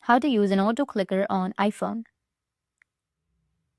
how to use an auto clicker on iPhone.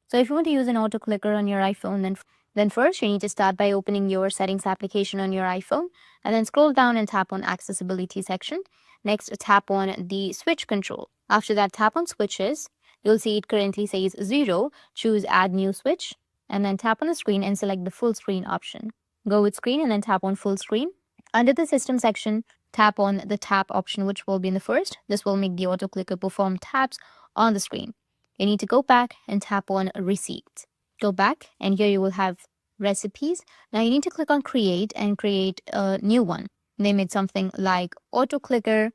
So if you want to use an auto clicker on your iPhone, then first you need to start by opening your settings application on your iPhone and then scroll down and tap on accessibility section. Next, tap on the switch control. After that, tap on switches. You'll see it currently says 0. Choose add new switch and then tap on the screen and select the full screen option. Go with screen and then tap on full screen. Under the system section, tap on the tap option, which will be in the first. This will make the auto clicker perform taps on the screen. You need to go back and tap on receipt. Go back and here you will have recipes. Now you need to click on create and create a new one. Name it something like auto clicker.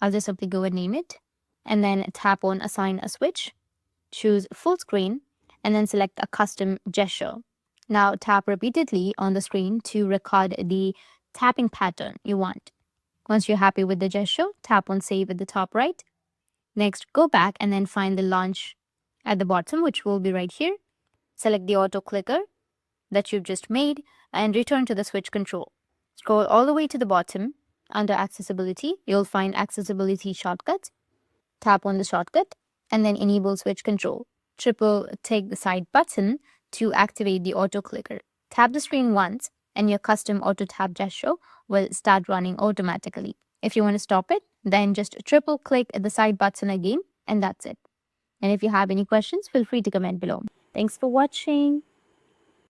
I'll just simply go and name it. And then tap on assign a switch. Choose full screen and then select a custom gesture. Now tap repeatedly on the screen to record the tapping pattern you want. Once you're happy with the gesture, tap on save at the top right. Next, go back and then find the launch at the bottom, which will be right here. Select the auto clicker that you've just made and return to the switch control. Scroll all the way to the bottom. Under accessibility, you'll find accessibility shortcuts. Tap on the shortcut and then enable switch control. Triple tick the side button to activate the auto clicker. Tap the screen once and your custom auto tap gesture will start running automatically. If you want to stop it, then just triple click the side button again and that's it. And if you have any questions, feel free to comment below. Thanks for watching.